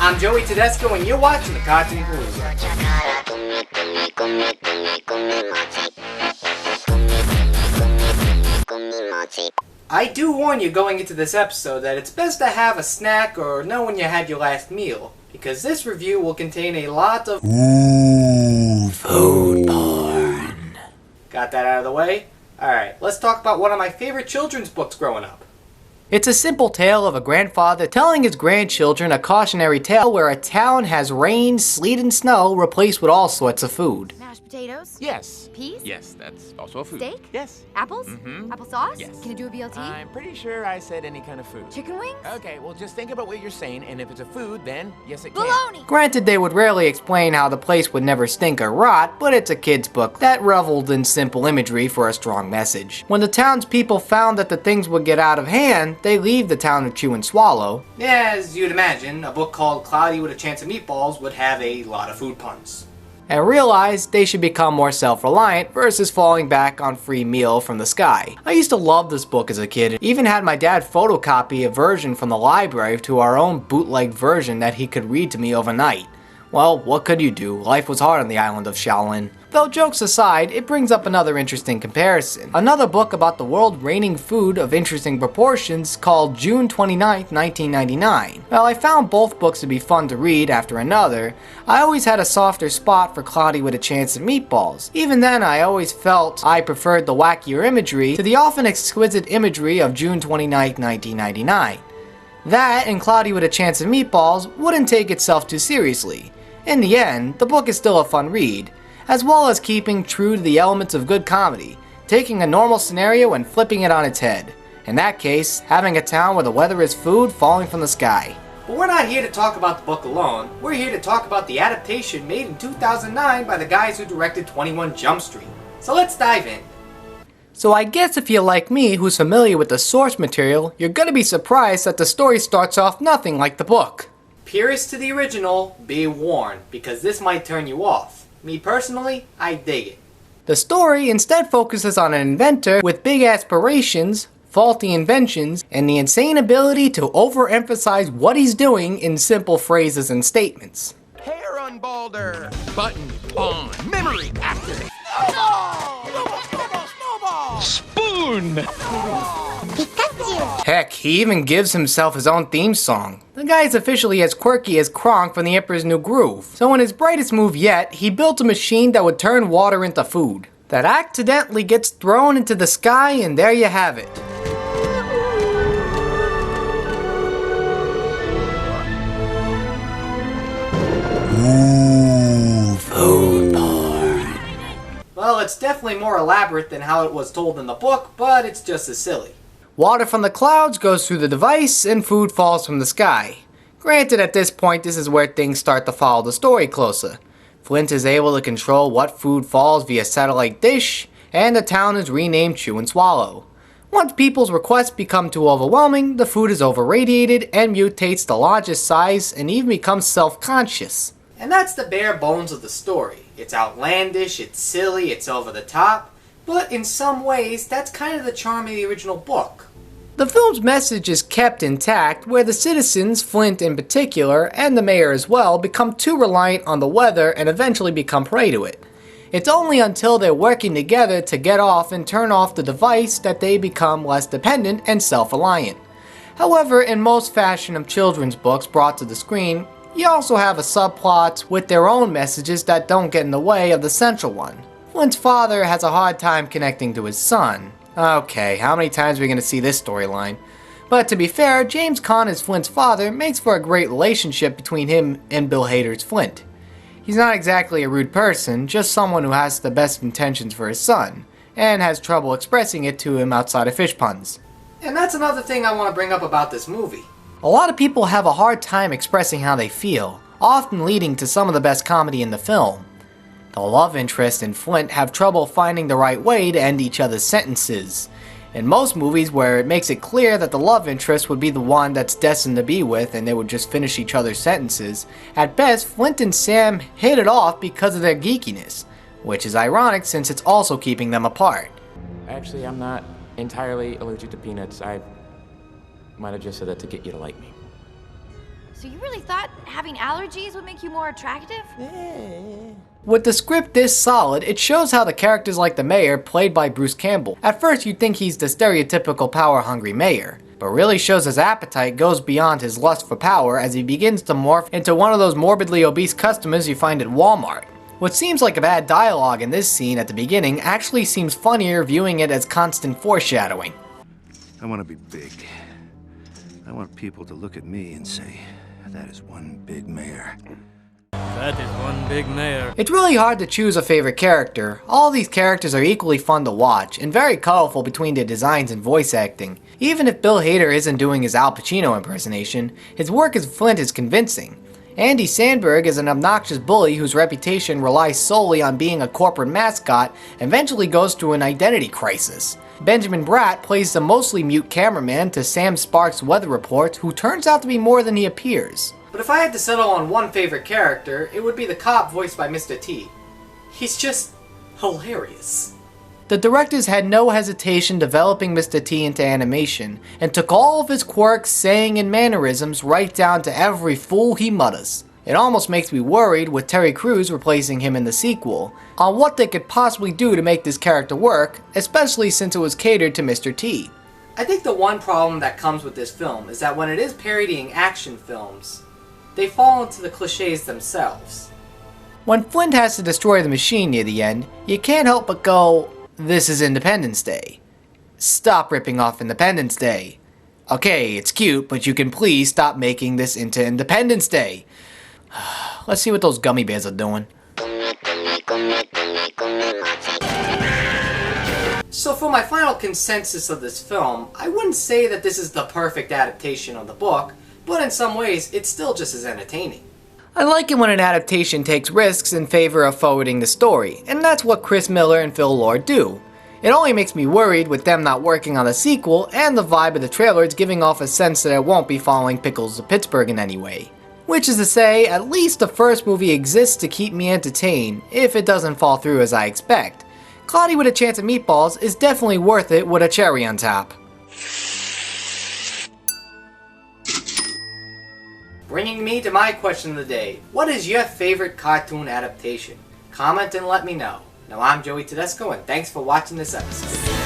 I'm Joey Tedesco and you're watching the Cartoon Palooza. I do warn you going into this episode that it's best to have a snack or know when you had your last meal, because this review will contain a lot of food porn. Got that out of the way? Alright, let's talk about one of my favorite children's books growing up. It's a simple tale of a grandfather telling his grandchildren a cautionary tale where a town has rain, sleet, and snow replaced with all sorts of food. Mashed potatoes? Yes. Peas? Yes, that's also a food. Steak? Yes. Apples? Mm-hmm. Applesauce? Yes. Can it do a BLT? I'm pretty sure I said any kind of food. Chicken wings? Okay, well just think about what you're saying, and if it's a food, then yes it can. Bologna! Granted, they would rarely explain how the place would never stink or rot, but it's a kid's book that reveled in simple imagery for a strong message. When the townspeople found that the things would get out of hand, they leave the town of Chew and Swallow. As you'd imagine, a book called Cloudy with a Chance of Meatballs would have a lot of food puns. And realized they should become more self-reliant versus falling back on free meal from the sky. I used to love this book as a kid, even had my dad photocopy a version from the library to our own bootleg version that he could read to me overnight. Well, what could you do? Life was hard on the island of Shaolin. Though jokes aside, it brings up another interesting comparison. Another book about the world raining food of interesting proportions called June 29th, 1999. While I found both books to be fun to read after another, I always had a softer spot for Cloudy with a Chance of Meatballs. Even then, I always felt I preferred the wackier imagery to the often exquisite imagery of June 29th, 1999. That and Cloudy with a Chance of Meatballs wouldn't take itself too seriously. In the end, the book is still a fun read, as well as keeping true to the elements of good comedy, taking a normal scenario and flipping it on its head. In that case, having a town where the weather is food falling from the sky. But we're not here to talk about the book alone, we're here to talk about the adaptation made in 2009 by the guys who directed 21 Jump Street. So let's dive in. So I guess if you're like me, who's familiar with the source material, you're gonna be surprised that the story starts off nothing like the book. Purists to the original, be warned, because this might turn you off. Me personally, I dig it. The story instead focuses on an inventor with big aspirations, faulty inventions, and the insane ability to overemphasize what he's doing in simple phrases and statements. Hair unbalder! Button on! Memory activate! Snowball! Spoon! Heck, he even gives himself his own theme song. The guy is officially as quirky as Kronk from The Emperor's New Groove. So in his brightest move yet, he built a machine that would turn water into food. That accidentally gets thrown into the sky, and there you have it. Ooh, food porn. Well, it's definitely more elaborate than how it was told in the book, but it's just as silly. Water from the clouds goes through the device, and food falls from the sky. Granted, at this point, this is where things start to follow the story closer. Flint is able to control what food falls via satellite dish, and the town is renamed Chew and Swallow. Once people's requests become too overwhelming, the food is over-radiated and mutates to largest size and even becomes self-conscious. And that's the bare bones of the story. It's outlandish, it's silly, it's over the top, but in some ways, that's kind of the charm of the original book. The film's message is kept intact, where the citizens, Flint in particular, and the mayor as well, become too reliant on the weather and eventually become prey to it. It's only until they're working together to get off and turn off the device that they become less dependent and self-reliant. However, in most fashion of children's books brought to the screen, you also have a subplot with their own messages that don't get in the way of the central one. Flint's father has a hard time connecting to his son. Okay, how many times are we going to see this storyline? But to be fair, James Caan as Flint's father makes for a great relationship between him and Bill Hader's Flint. He's not exactly a rude person, just someone who has the best intentions for his son, and has trouble expressing it to him outside of fish puns. And that's another thing I want to bring up about this movie. A lot of people have a hard time expressing how they feel, often leading to some of the best comedy in the film. The love interest and Flint have trouble finding the right way to end each other's sentences. In most movies where it makes it clear that the love interest would be the one that's destined to be with and they would just finish each other's sentences, at best Flint and Sam hit it off because of their geekiness, which is ironic since it's also keeping them apart. Actually, I'm not entirely allergic to peanuts. I might have just said that to get you to like me. So you really thought having allergies would make you more attractive? With the script this solid, it shows how the characters like the mayor, played by Bruce Campbell. At first you'd think he's the stereotypical power-hungry mayor, but really shows his appetite goes beyond his lust for power as he begins to morph into one of those morbidly obese customers you find at Walmart. What seems like a bad dialogue in this scene at the beginning actually seems funnier viewing it as constant foreshadowing. I want to be big. I want people to look at me and say, that is one big mayor. That is one big mayor. It's really hard to choose a favorite character. All these characters are equally fun to watch, and very colorful between their designs and voice acting. Even if Bill Hader isn't doing his Al Pacino impersonation, his work as Flint is convincing. Andy Samberg is an obnoxious bully whose reputation relies solely on being a corporate mascot and eventually goes through an identity crisis. Benjamin Bratt plays the mostly mute cameraman to Sam Sparks' weather report, who turns out to be more than he appears. But if I had to settle on one favorite character, it would be the cop voiced by Mr. T. He's just hilarious. The directors had no hesitation developing Mr. T into animation, and took all of his quirks, saying, and mannerisms right down to every fool he mutters. It almost makes me worried, with Terry Crews replacing him in the sequel, on what they could possibly do to make this character work, especially since it was catered to Mr. T. I think the one problem that comes with this film is that when it is parodying action films, they fall into the cliches themselves. When Flint has to destroy the machine near the end, you can't help but go, "This is Independence Day. Stop ripping off Independence Day. Okay, it's cute, but you can please stop making this into Independence Day." Let's see what those gummy bears are doing. So for my final consensus of this film, I wouldn't say that this is the perfect adaptation of the book, but in some ways, it's still just as entertaining. I like it when an adaptation takes risks in favor of forwarding the story, and that's what Chris Miller and Phil Lord do. It only makes me worried with them not working on the sequel, and the vibe of the trailer is giving off a sense that it won't be following Pickles to Pittsburgh in any way. Which is to say, at least the first movie exists to keep me entertained, if it doesn't fall through as I expect. Cloudy with a Chance of Meatballs is definitely worth it with a cherry on top. Bringing me to my question of the day, what is your favorite cartoon adaptation? Comment and let me know. Now I'm Joey Tedesco, and thanks for watching this episode.